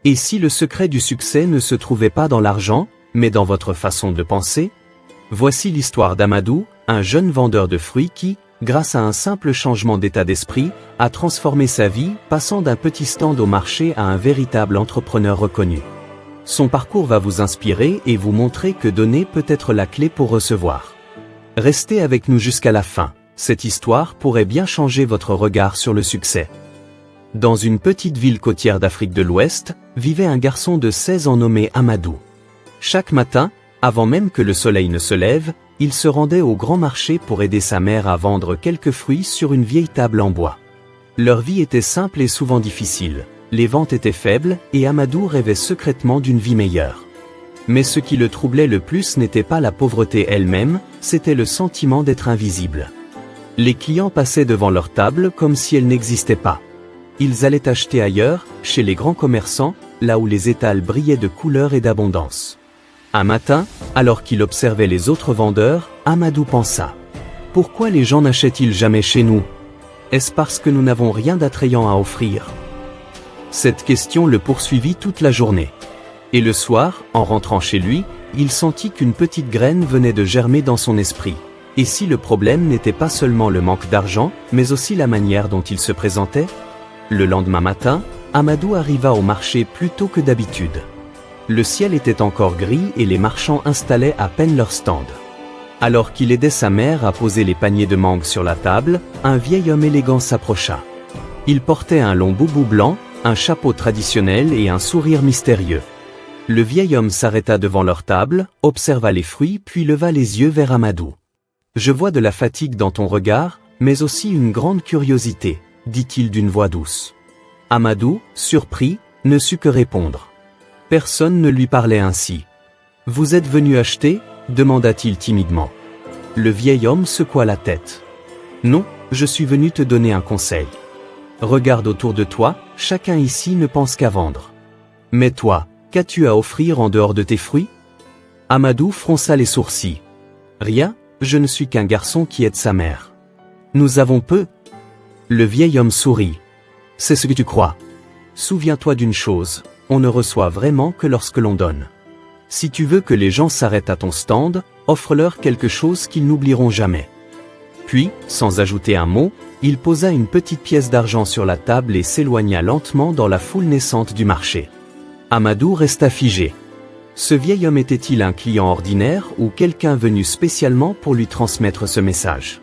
Et si le secret du succès ne se trouvait pas dans l'argent, mais dans votre façon de penser? Voici l'histoire d'Amadou, un jeune vendeur de fruits qui, grâce à un simple changement d'état d'esprit, a transformé sa vie, passant d'un petit stand au marché à un véritable entrepreneur reconnu. Son parcours va vous inspirer et vous montrer que donner peut être la clé pour recevoir. Restez avec nous jusqu'à la fin, cette histoire pourrait bien changer votre regard sur le succès. Dans une petite ville côtière d'Afrique de l'Ouest, vivait un garçon de 16 ans nommé Amadou. Chaque matin, avant même que le soleil ne se lève, il se rendait au grand marché pour aider sa mère à vendre quelques fruits sur une vieille table en bois. Leur vie était simple et souvent difficile. Les ventes étaient faibles et Amadou rêvait secrètement d'une vie meilleure. Mais ce qui le troublait le plus n'était pas la pauvreté elle-même, c'était le sentiment d'être invisible. Les clients passaient devant leur table comme si elle n'existait pas. Ils allaient acheter ailleurs, chez les grands commerçants, là où les étals brillaient de couleurs et d'abondance. Un matin, alors qu'il observait les autres vendeurs, Amadou pensa: pourquoi les gens n'achètent-ils jamais chez nous? Est-ce parce que nous n'avons rien d'attrayant à offrir? Cette question le poursuivit toute la journée. Et le soir, en rentrant chez lui, il sentit qu'une petite graine venait de germer dans son esprit. Et si le problème n'était pas seulement le manque d'argent, mais aussi la manière dont il se présentait? Le lendemain matin, Amadou arriva au marché plus tôt que d'habitude. Le ciel était encore gris et les marchands installaient à peine leur stand. Alors qu'il aidait sa mère à poser les paniers de mangue sur la table, un vieil homme élégant s'approcha. Il portait un long boubou blanc, un chapeau traditionnel et un sourire mystérieux. Le vieil homme s'arrêta devant leur table, observa les fruits puis leva les yeux vers Amadou. « Je vois de la fatigue dans ton regard, mais aussi une grande curiosité, » dit-il d'une voix douce. Amadou, surpris, ne sut que répondre. Personne ne lui parlait ainsi. « Vous êtes venu acheter » demanda-t-il timidement. Le vieil homme secoua la tête. « Non, je suis venu te donner un conseil. Regarde autour de toi, chacun ici ne pense qu'à vendre. Mais toi, qu'as-tu à offrir en dehors de tes fruits ?» Amadou fronça les sourcils. « Rien, je ne suis qu'un garçon qui aide sa mère. Nous avons peu. » Le vieil homme sourit. « C'est ce que tu crois. Souviens-toi d'une chose, on ne reçoit vraiment que lorsque l'on donne. Si tu veux que les gens s'arrêtent à ton stand, offre-leur quelque chose qu'ils n'oublieront jamais. » Puis, sans ajouter un mot, il posa une petite pièce d'argent sur la table et s'éloigna lentement dans la foule naissante du marché. Amadou resta figé. Ce vieil homme était-il un client ordinaire ou quelqu'un venu spécialement pour lui transmettre ce message?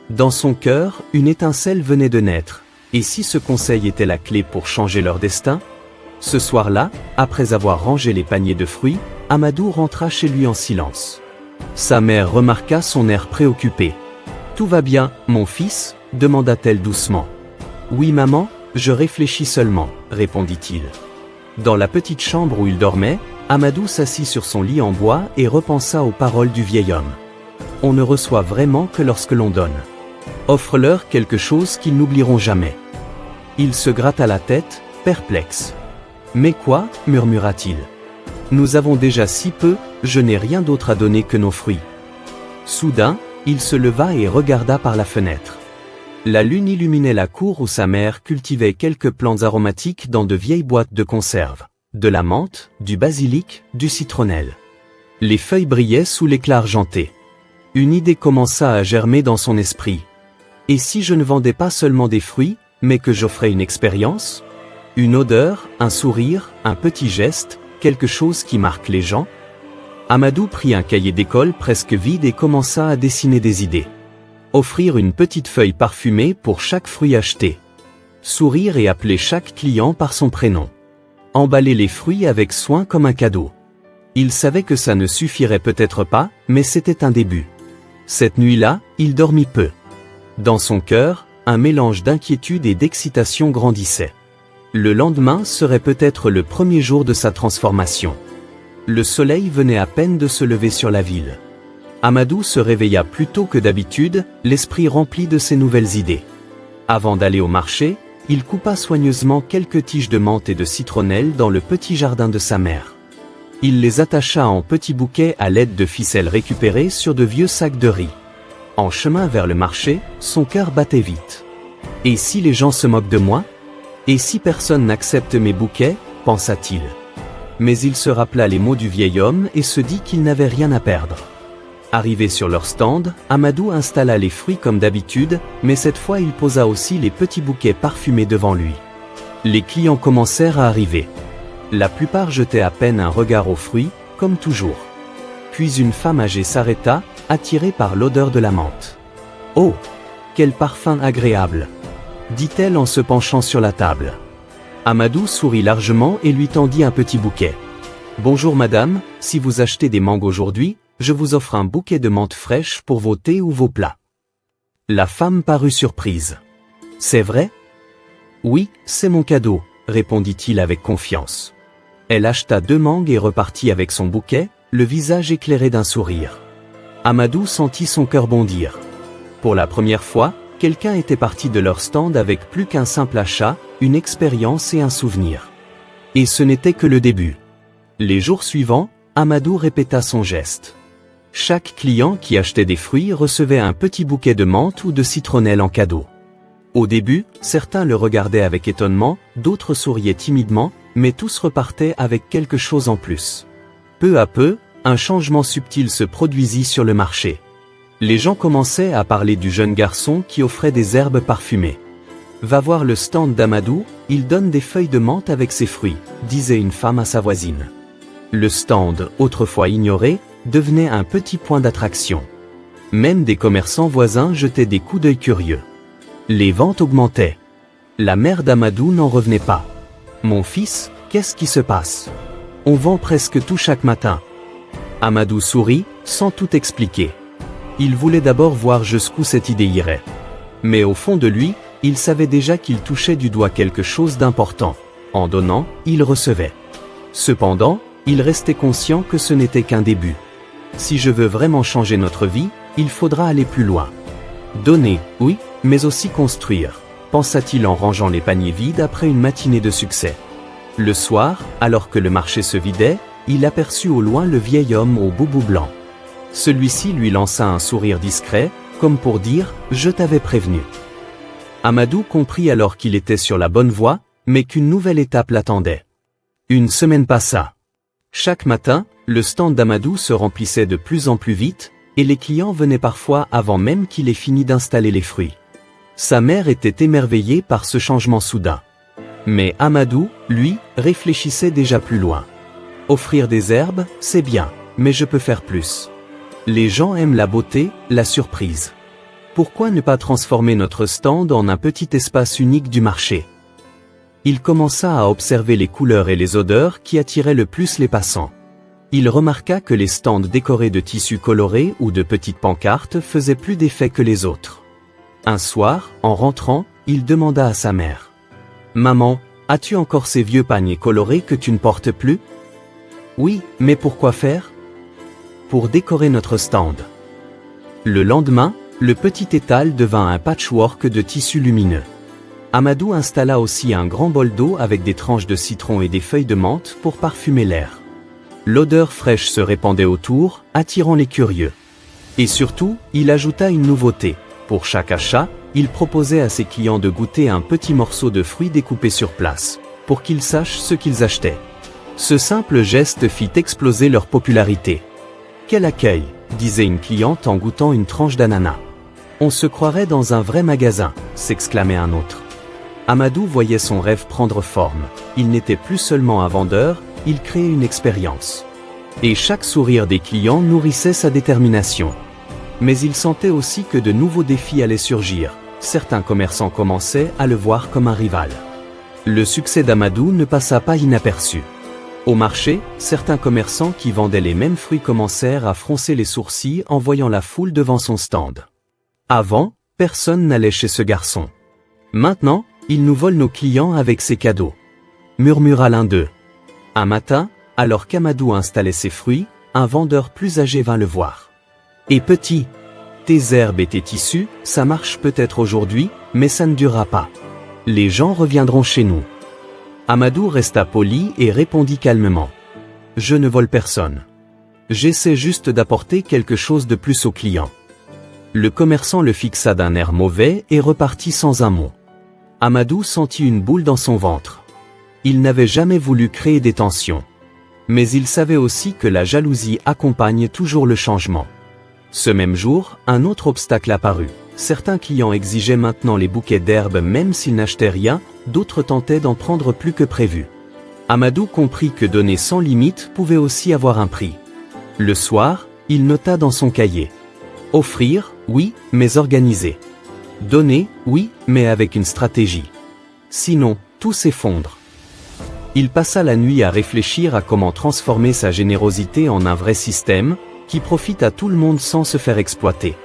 Dans son cœur, une étincelle venait de naître. Et si ce conseil était la clé pour changer leur destin? Ce soir-là, après avoir rangé les paniers de fruits, Amadou rentra chez lui en silence. Sa mère remarqua son air préoccupé. « Tout va bien, mon fils ?» demanda-t-elle doucement. « Oui maman, je réfléchis seulement » répondit-il. Dans la petite chambre où il dormait, Amadou s'assit sur son lit en bois et repensa aux paroles du vieil homme. On ne reçoit vraiment que lorsque l'on donne. Offre-leur quelque chose qu'ils n'oublieront jamais. Il se gratta la tête, perplexe. « Mais quoi ?» murmura-t-il. « Nous avons déjà si peu, je n'ai rien d'autre à donner que nos fruits. » Soudain, il se leva et regarda par la fenêtre. La lune illuminait la cour où sa mère cultivait quelques plantes aromatiques dans de vieilles boîtes de conserve. De la menthe, du basilic, du citronnelle. Les feuilles brillaient sous l'éclat argenté. Une idée commença à germer dans son esprit. Et si je ne vendais pas seulement des fruits, mais que j'offrais une expérience? Une odeur, un sourire, un petit geste, quelque chose qui marque les gens? Amadou prit un cahier d'école presque vide et commença à dessiner des idées. Offrir une petite feuille parfumée pour chaque fruit acheté. Sourire et appeler chaque client par son prénom. Emballer les fruits avec soin comme un cadeau. Il savait que ça ne suffirait peut-être pas, mais c'était un début. Cette nuit-là, il dormit peu. Dans son cœur, un mélange d'inquiétude et d'excitation grandissait. Le lendemain serait peut-être le premier jour de sa transformation. Le soleil venait à peine de se lever sur la ville. Amadou se réveilla plus tôt que d'habitude, l'esprit rempli de ses nouvelles idées. Avant d'aller au marché, il coupa soigneusement quelques tiges de menthe et de citronnelle dans le petit jardin de sa mère. Il les attacha en petits bouquets à l'aide de ficelles récupérées sur de vieux sacs de riz. En chemin vers le marché, son cœur battait vite. Et si les gens se moquent de moi? Et si personne n'accepte mes bouquets? pensa-t-il. Mais il se rappela les mots du vieil homme et se dit qu'il n'avait rien à perdre. Arrivé sur leur stand, Amadou installa les fruits comme d'habitude, mais cette fois il posa aussi les petits bouquets parfumés devant lui. Les clients commencèrent à arriver. La plupart jetaient à peine un regard aux fruits, comme toujours. Puis une femme âgée s'arrêta, attirée par l'odeur de la menthe. « Oh, quel parfum agréable !» dit-elle en se penchant sur la table. Amadou sourit largement et lui tendit un petit bouquet. « Bonjour madame, si vous achetez des mangues aujourd'hui, je vous offre un bouquet de menthe fraîche pour vos thés ou vos plats. » La femme parut surprise. « C'est vrai ? » ?»« Oui, c'est mon cadeau, » répondit-il avec confiance. Elle acheta 2 mangues et repartit avec son bouquet, le visage éclairé d'un sourire. Amadou sentit son cœur bondir. Pour la première fois, quelqu'un était parti de leur stand avec plus qu'un simple achat, une expérience et un souvenir. Et ce n'était que le début. Les jours suivants, Amadou répéta son geste. Chaque client qui achetait des fruits recevait un petit bouquet de menthe ou de citronnelle en cadeau. Au début, certains le regardaient avec étonnement, d'autres souriaient timidement, mais tous repartaient avec quelque chose en plus. Peu à peu, un changement subtil se produisit sur le marché. Les gens commençaient à parler du jeune garçon qui offrait des herbes parfumées. « Va voir le stand d'Amadou, il donne des feuilles de menthe avec ses fruits », disait une femme à sa voisine. Le stand, autrefois ignoré, devenait un petit point d'attraction. Même des commerçants voisins jetaient des coups d'œil curieux. Les ventes augmentaient. La mère d'Amadou n'en revenait pas. « Mon fils, qu'est-ce qui se passe ? On vend presque tout chaque matin. » Amadou sourit, sans tout expliquer. Il voulait d'abord voir jusqu'où cette idée irait. Mais au fond de lui, il savait déjà qu'il touchait du doigt quelque chose d'important. En donnant, il recevait. Cependant, il restait conscient que ce n'était qu'un début. Si je veux vraiment changer notre vie, il faudra aller plus loin. Donner, oui, mais aussi construire, pensa-t-il en rangeant les paniers vides après une matinée de succès. Le soir, alors que le marché se vidait, il aperçut au loin le vieil homme au boubou blanc. Celui-ci lui lança un sourire discret, comme pour dire « Je t'avais prévenu ». Amadou comprit alors qu'il était sur la bonne voie, mais qu'une nouvelle étape l'attendait. Une semaine passa. Chaque matin, le stand d'Amadou se remplissait de plus en plus vite, et les clients venaient parfois avant même qu'il ait fini d'installer les fruits. Sa mère était émerveillée par ce changement soudain. Mais Amadou, lui, réfléchissait déjà plus loin. Offrir des herbes, c'est bien, mais je peux faire plus. Les gens aiment la beauté, la surprise. Pourquoi ne pas transformer notre stand en un petit espace unique du marché ? Il commença à observer les couleurs et les odeurs qui attiraient le plus les passants. Il remarqua que les stands décorés de tissus colorés ou de petites pancartes faisaient plus d'effet que les autres. Un soir, en rentrant, il demanda à sa mère. « Maman, as-tu encore ces vieux paniers colorés que tu ne portes plus ?»« Oui, mais pourquoi faire ?»« Pour décorer notre stand. » Le lendemain, le petit étal devint un patchwork de tissus lumineux. Amadou installa aussi un grand bol d'eau avec des tranches de citron et des feuilles de menthe pour parfumer l'air. L'odeur fraîche se répandait autour, attirant les curieux. Et surtout, il ajouta une nouveauté. Pour chaque achat, il proposait à ses clients de goûter un petit morceau de fruit découpé sur place, pour qu'ils sachent ce qu'ils achetaient. Ce simple geste fit exploser leur popularité. « Quel accueil !» disait une cliente en goûtant une tranche d'ananas. « On se croirait dans un vrai magasin !» s'exclamait un autre. Amadou voyait son rêve prendre forme. Il n'était plus seulement un vendeur, il créait une expérience. Et chaque sourire des clients nourrissait sa détermination. Mais il sentait aussi que de nouveaux défis allaient surgir. Certains commerçants commençaient à le voir comme un rival. Le succès d'Amadou ne passa pas inaperçu. Au marché, certains commerçants qui vendaient les mêmes fruits commencèrent à froncer les sourcils en voyant la foule devant son stand. Avant, personne n'allait chez ce garçon. Maintenant, il nous vole nos clients avec ses cadeaux, murmura l'un d'eux. Un matin, alors qu'Amadou installait ses fruits, un vendeur plus âgé vint le voir. « Et petit, tes herbes et tes tissus, ça marche peut-être aujourd'hui, mais ça ne durera pas. Les gens reviendront chez nous. » Amadou resta poli et répondit calmement. « Je ne vole personne. J'essaie juste d'apporter quelque chose de plus aux clients. » Le commerçant le fixa d'un air mauvais et repartit sans un mot. Amadou sentit une boule dans son ventre. Il n'avait jamais voulu créer des tensions. Mais il savait aussi que la jalousie accompagne toujours le changement. Ce même jour, un autre obstacle apparut. Certains clients exigeaient maintenant les bouquets d'herbes même s'ils n'achetaient rien, d'autres tentaient d'en prendre plus que prévu. Amadou comprit que donner sans limite pouvait aussi avoir un prix. Le soir, il nota dans son cahier. Offrir, oui, mais organisé. Donner, oui, mais avec une stratégie. Sinon, tout s'effondre. Il passa la nuit à réfléchir à comment transformer sa générosité en un vrai système, qui profite à tout le monde sans se faire exploiter.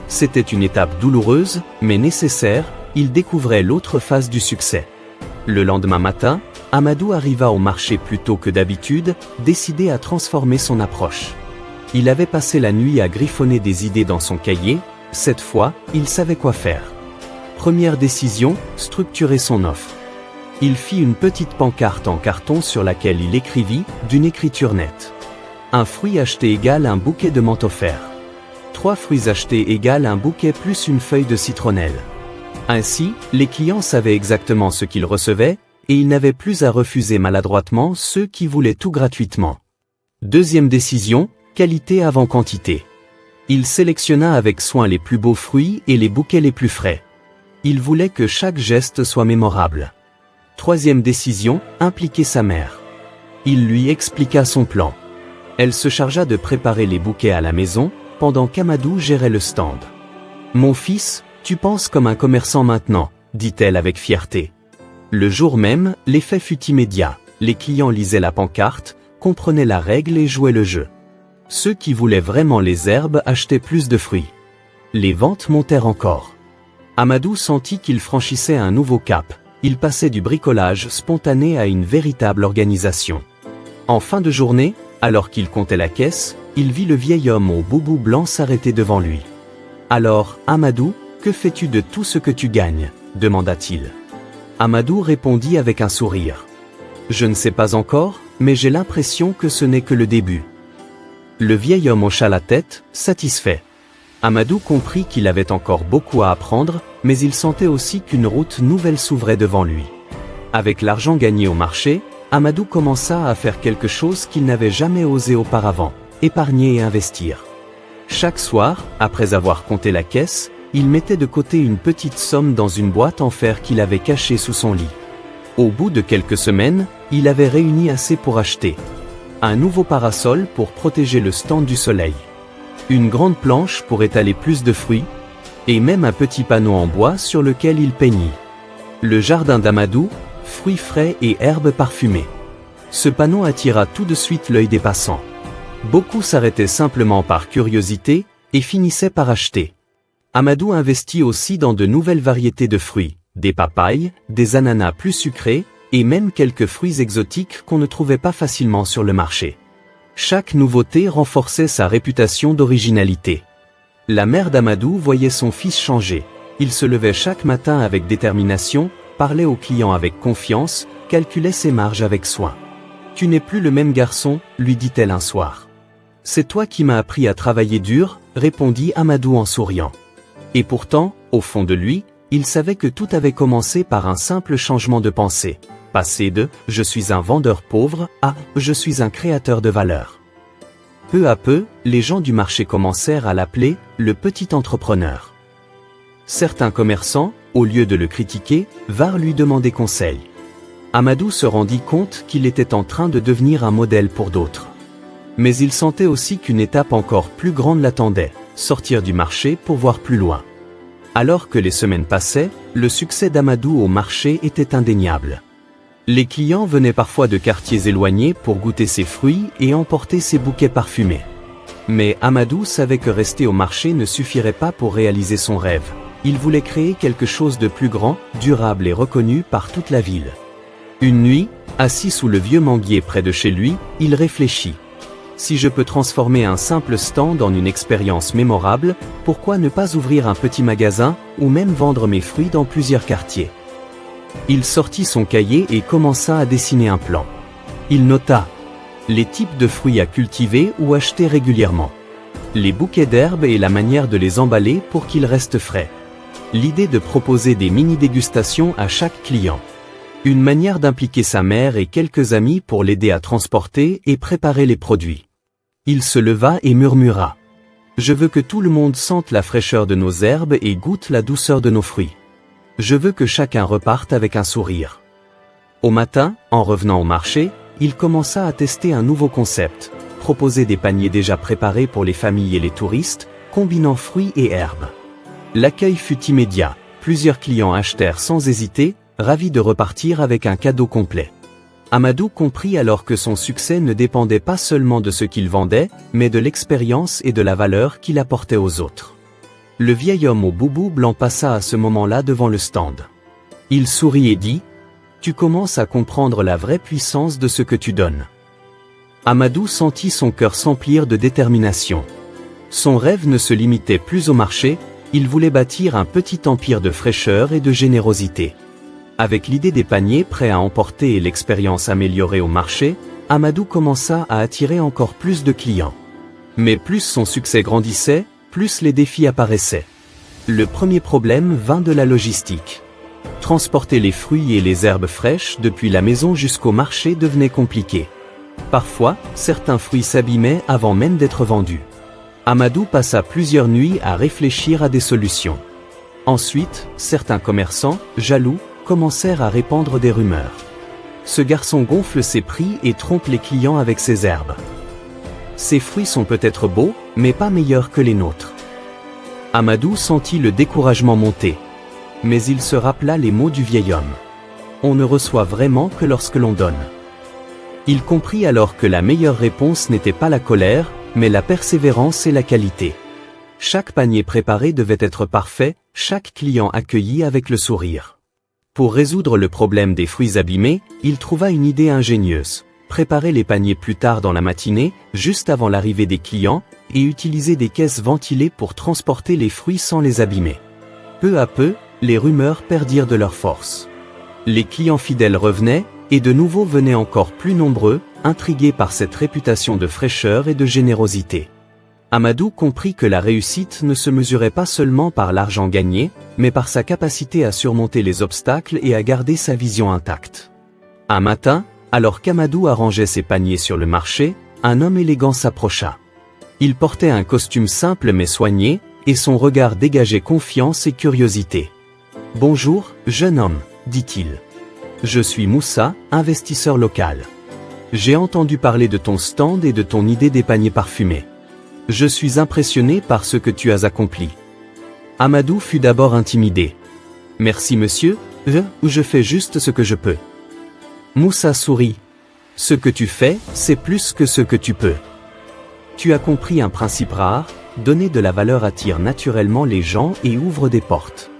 C'était une étape douloureuse, mais nécessaire, il découvrait l'autre face du succès. Le lendemain matin, Amadou arriva au marché plus tôt que d'habitude, décidé à transformer son approche. Il avait passé la nuit à griffonner des idées dans son cahier, cette fois, il savait quoi faire. Première décision, structurer son offre. Il fit une petite pancarte en carton sur laquelle il écrivit, d'une écriture nette. Un fruit acheté égale un bouquet de menthe offert. 3 fruits achetés égale un bouquet plus une feuille de citronnelle. Ainsi, les clients savaient exactement ce qu'ils recevaient, et ils n'avaient plus à refuser maladroitement ceux qui voulaient tout gratuitement. Deuxième décision, qualité avant quantité. Il sélectionna avec soin les plus beaux fruits et les bouquets les plus frais. Il voulait que chaque geste soit mémorable. Troisième décision, impliquer sa mère. Il lui expliqua son plan. Elle se chargea de préparer les bouquets à la maison, pendant qu'Amadou gérait le stand. « Mon fils, tu penses comme un commerçant maintenant », dit-elle avec fierté. Le jour même, l'effet fut immédiat. Les clients lisaient la pancarte, comprenaient la règle et jouaient le jeu. Ceux qui voulaient vraiment les herbes achetaient plus de fruits. Les ventes montèrent encore. Amadou sentit qu'il franchissait un nouveau cap. Il passait du bricolage spontané à une véritable organisation. En fin de journée, alors qu'il comptait la caisse, il vit le vieil homme au boubou blanc s'arrêter devant lui. « Alors, Amadou, que fais-tu de tout ce que tu gagnes » demanda-t-il. Amadou répondit avec un sourire. « Je ne sais pas encore, mais j'ai l'impression que ce n'est que le début. » Le vieil homme hocha la tête, satisfait. Amadou comprit qu'il avait encore beaucoup à apprendre, mais il sentait aussi qu'une route nouvelle s'ouvrait devant lui. Avec l'argent gagné au marché, Amadou commença à faire quelque chose qu'il n'avait jamais osé auparavant, épargner et investir. Chaque soir, après avoir compté la caisse, il mettait de côté une petite somme dans une boîte en fer qu'il avait cachée sous son lit. Au bout de quelques semaines, il avait réuni assez pour acheter un nouveau parasol pour protéger le stand du soleil, une grande planche pour étaler plus de fruits, et même un petit panneau en bois sur lequel il peignit le jardin d'Amadou, fruits frais et herbes parfumées. Ce panneau attira tout de suite l'œil des passants. Beaucoup s'arrêtaient simplement par curiosité et finissaient par acheter. Amadou investit aussi dans de nouvelles variétés de fruits, des papayes, des ananas plus sucrés, et même quelques fruits exotiques qu'on ne trouvait pas facilement sur le marché. Chaque nouveauté renforçait sa réputation d'originalité. La mère d'Amadou voyait son fils changer. Il se levait chaque matin avec détermination, parlait aux clients avec confiance, calculait ses marges avec soin. « Tu n'es plus le même garçon », lui dit-elle un soir. « C'est toi qui m'as appris à travailler dur », répondit Amadou en souriant. Et pourtant, au fond de lui, il savait que tout avait commencé par un simple changement de pensée. Passer de « je suis un vendeur pauvre » à « je suis un créateur de valeur ». Peu à peu, les gens du marché commencèrent à l'appeler « le petit entrepreneur ». Certains commerçants, au lieu de le critiquer, vinrent lui demander conseil. Amadou se rendit compte qu'il était en train de devenir un modèle pour d'autres. Mais il sentait aussi qu'une étape encore plus grande l'attendait, sortir du marché pour voir plus loin. Alors que les semaines passaient, le succès d'Amadou au marché était indéniable. Les clients venaient parfois de quartiers éloignés pour goûter ses fruits et emporter ses bouquets parfumés. Mais Amadou savait que rester au marché ne suffirait pas pour réaliser son rêve. Il voulait créer quelque chose de plus grand, durable et reconnu par toute la ville. Une nuit, assis sous le vieux manguier près de chez lui, il réfléchit. Si je peux transformer un simple stand en une expérience mémorable, pourquoi ne pas ouvrir un petit magasin, ou même vendre mes fruits dans plusieurs quartiers? Il sortit son cahier et commença à dessiner un plan. Il nota les types de fruits à cultiver ou acheter régulièrement, les bouquets d'herbes et la manière de les emballer pour qu'ils restent frais, l'idée de proposer des mini-dégustations à chaque client. Une manière d'impliquer sa mère et quelques amis pour l'aider à transporter et préparer les produits. Il se leva et murmura. Je veux que tout le monde sente la fraîcheur de nos herbes et goûte la douceur de nos fruits. Je veux que chacun reparte avec un sourire. Au matin, en revenant au marché, il commença à tester un nouveau concept, proposer des paniers déjà préparés pour les familles et les touristes, combinant fruits et herbes. L'accueil fut immédiat, plusieurs clients achetèrent sans hésiter, ravis de repartir avec un cadeau complet. Amadou comprit alors que son succès ne dépendait pas seulement de ce qu'il vendait, mais de l'expérience et de la valeur qu'il apportait aux autres. Le vieil homme au boubou blanc passa à ce moment-là devant le stand. Il sourit et dit « Tu commences à comprendre la vraie puissance de ce que tu donnes. » Amadou sentit son cœur s'emplir de détermination. Son rêve ne se limitait plus au marché, il voulait bâtir un petit empire de fraîcheur et de générosité. Avec l'idée des paniers prêts à emporter et l'expérience améliorée au marché, Amadou commença à attirer encore plus de clients. Mais plus son succès grandissait, plus les défis apparaissaient. Le premier problème vint de la logistique. Transporter les fruits et les herbes fraîches depuis la maison jusqu'au marché devenait compliqué. Parfois, certains fruits s'abîmaient avant même d'être vendus. Amadou passa plusieurs nuits à réfléchir à des solutions. Ensuite, certains commerçants, jaloux, commencèrent à répandre des rumeurs. Ce garçon gonfle ses prix et trompe les clients avec ses herbes. Ces fruits sont peut-être beaux, mais pas meilleurs que les nôtres. Amadou sentit le découragement monter. Mais il se rappela les mots du vieil homme. On ne reçoit vraiment que lorsque l'on donne. Il comprit alors que la meilleure réponse n'était pas la colère, mais la persévérance et la qualité. Chaque panier préparé devait être parfait, chaque client accueilli avec le sourire. Pour résoudre le problème des fruits abîmés, il trouva une idée ingénieuse. Préparer les paniers plus tard dans la matinée, juste avant l'arrivée des clients, et utiliser des caisses ventilées pour transporter les fruits sans les abîmer. Peu à peu, les rumeurs perdirent de leur force. Les clients fidèles revenaient, et de nouveau venaient encore plus nombreux, intrigués par cette réputation de fraîcheur et de générosité. Amadou comprit que la réussite ne se mesurait pas seulement par l'argent gagné, mais par sa capacité à surmonter les obstacles et à garder sa vision intacte. Un matin, alors qu'Amadou arrangeait ses paniers sur le marché, un homme élégant s'approcha. Il portait un costume simple mais soigné, et son regard dégageait confiance et curiosité. « Bonjour, jeune homme, dit-il. Je suis Moussa, investisseur local. J'ai entendu parler de ton stand et de ton idée des paniers parfumés. Je suis impressionné par ce que tu as accompli. » Amadou fut d'abord intimidé. « Merci monsieur, je fais juste ce que je peux. » Moussa sourit. « Ce que tu fais, c'est plus que ce que tu peux. Tu as compris un principe rare, donner de la valeur attire naturellement les gens et ouvre des portes. »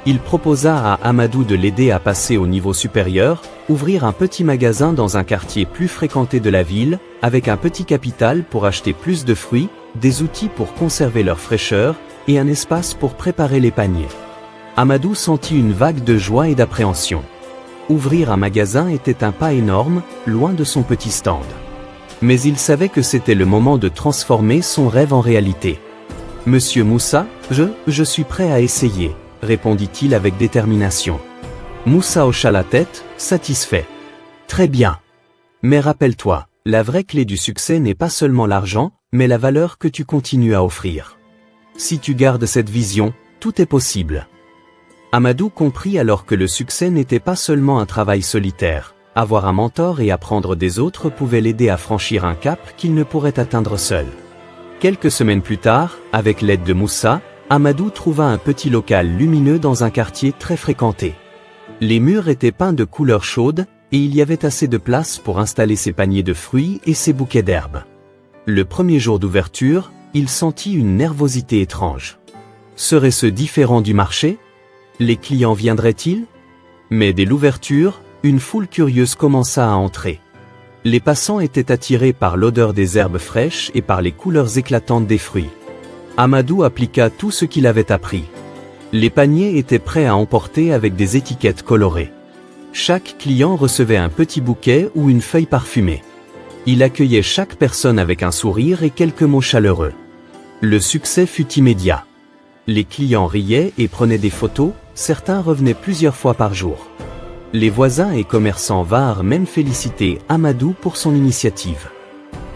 Il proposa à Amadou de l'aider à passer au niveau supérieur, ouvrir un petit magasin dans un quartier plus fréquenté de la ville, avec un petit capital pour acheter plus de fruits, des outils pour conserver leur fraîcheur, et un espace pour préparer les paniers. Amadou sentit une vague de joie et d'appréhension. Ouvrir un magasin était un pas énorme, loin de son petit stand. Mais il savait que c'était le moment de transformer son rêve en réalité. « Monsieur Moussa, je suis prêt à essayer, » répondit-il avec détermination. Moussa hocha la tête, satisfait. « Très bien. Mais rappelle-toi, la vraie clé du succès n'est pas seulement l'argent, mais la valeur que tu continues à offrir. Si tu gardes cette vision, tout est possible. » Amadou comprit alors que le succès n'était pas seulement un travail solitaire. Avoir un mentor et apprendre des autres pouvait l'aider à franchir un cap qu'il ne pourrait atteindre seul. Quelques semaines plus tard, avec l'aide de Moussa, Amadou trouva un petit local lumineux dans un quartier très fréquenté. Les murs étaient peints de couleurs chaudes, et il y avait assez de place pour installer ses paniers de fruits et ses bouquets d'herbes. Le premier jour d'ouverture, il sentit une nervosité étrange. Serait-ce différent du marché? Les clients viendraient-ils? Mais dès l'ouverture, une foule curieuse commença à entrer. Les passants étaient attirés par l'odeur des herbes fraîches et par les couleurs éclatantes des fruits. Amadou appliqua tout ce qu'il avait appris. Les paniers étaient prêts à emporter avec des étiquettes colorées. Chaque client recevait un petit bouquet ou une feuille parfumée. Il accueillait chaque personne avec un sourire et quelques mots chaleureux. Le succès fut immédiat. Les clients riaient et prenaient des photos, certains revenaient plusieurs fois par jour. Les voisins et commerçants vinrent même féliciter Amadou pour son initiative.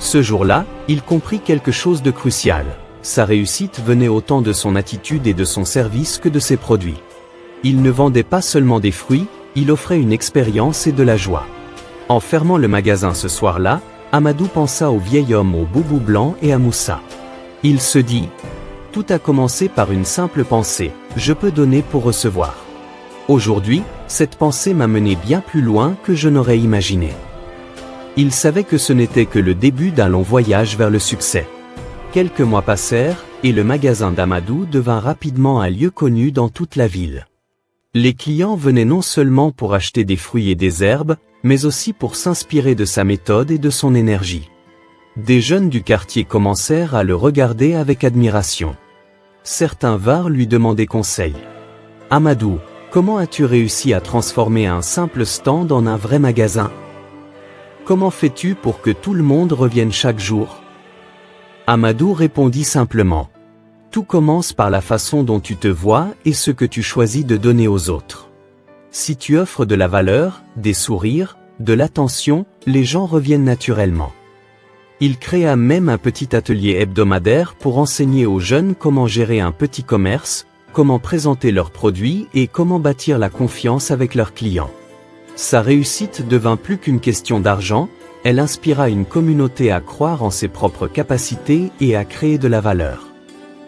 Ce jour-là, il comprit quelque chose de crucial. Sa réussite venait autant de son attitude et de son service que de ses produits. Il ne vendait pas seulement des fruits, il offrait une expérience et de la joie. En fermant le magasin ce soir-là, Amadou pensa au vieil homme au boubou blanc et à Moussa. Il se dit « Tout a commencé par une simple pensée, je peux donner pour recevoir. Aujourd'hui, cette pensée m'a mené bien plus loin que je n'aurais imaginé. » Il savait que ce n'était que le début d'un long voyage vers le succès. Quelques mois passèrent, et le magasin d'Amadou devint rapidement un lieu connu dans toute la ville. Les clients venaient non seulement pour acheter des fruits et des herbes, mais aussi pour s'inspirer de sa méthode et de son énergie. Des jeunes du quartier commencèrent à le regarder avec admiration. Certains vinrent lui demander conseil. « Amadou, comment as-tu réussi à transformer un simple stand en un vrai magasin ? Comment fais-tu pour que tout le monde revienne chaque jour ?» Amadou répondit simplement. Tout commence par la façon dont tu te vois et ce que tu choisis de donner aux autres. Si tu offres de la valeur, des sourires, de l'attention, les gens reviennent naturellement. Il créa même un petit atelier hebdomadaire pour enseigner aux jeunes comment gérer un petit commerce, comment présenter leurs produits et comment bâtir la confiance avec leurs clients. Sa réussite devint plus qu'une question d'argent, elle inspira une communauté à croire en ses propres capacités et à créer de la valeur.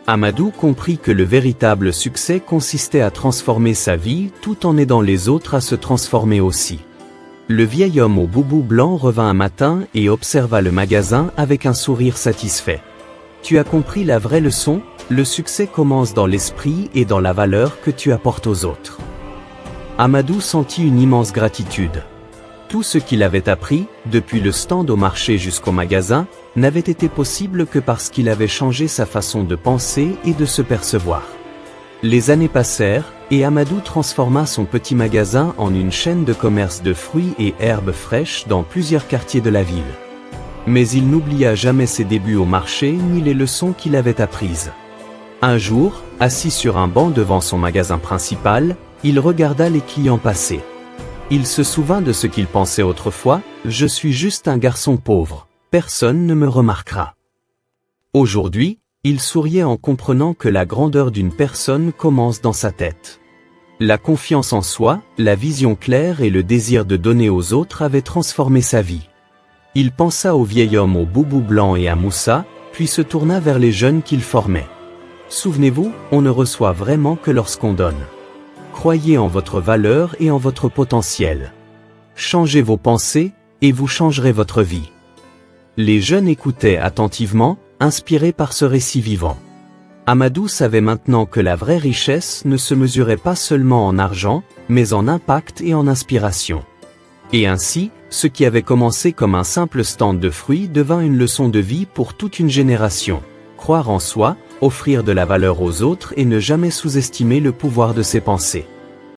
Amadou comprit que le véritable succès consistait à transformer sa vie tout en aidant les autres à se transformer aussi. Le vieil homme au boubou blanc revint un matin et observa le magasin avec un sourire satisfait. « Tu as compris la vraie leçon, le succès commence dans l'esprit et dans la valeur que tu apportes aux autres. » Amadou sentit une immense gratitude. Tout ce qu'il avait appris, depuis le stand au marché jusqu'au magasin, n'avait été possible que parce qu'il avait changé sa façon de penser et de se percevoir. Les années passèrent, et Amadou transforma son petit magasin en une chaîne de commerce de fruits et herbes fraîches dans plusieurs quartiers de la ville. Mais il n'oublia jamais ses débuts au marché ni les leçons qu'il avait apprises. Un jour, assis sur un banc devant son magasin principal, il regarda les clients passer. Il se souvint de ce qu'il pensait autrefois, « Je suis juste un garçon pauvre, personne ne me remarquera. » Aujourd'hui, il souriait en comprenant que la grandeur d'une personne commence dans sa tête. La confiance en soi, la vision claire et le désir de donner aux autres avaient transformé sa vie. Il pensa au vieil homme au boubou blanc et à Moussa, puis se tourna vers les jeunes qu'il formait. « Souvenez-vous, on ne reçoit vraiment que lorsqu'on donne. Croyez en votre valeur et en votre potentiel. Changez vos pensées, et vous changerez votre vie. » Les jeunes écoutaient attentivement, inspirés par ce récit vivant. Amadou savait maintenant que la vraie richesse ne se mesurait pas seulement en argent, mais en impact et en inspiration. Et ainsi, ce qui avait commencé comme un simple stand de fruits devint une leçon de vie pour toute une génération. Croire en soi, offrir de la valeur aux autres et ne jamais sous-estimer le pouvoir de ses pensées.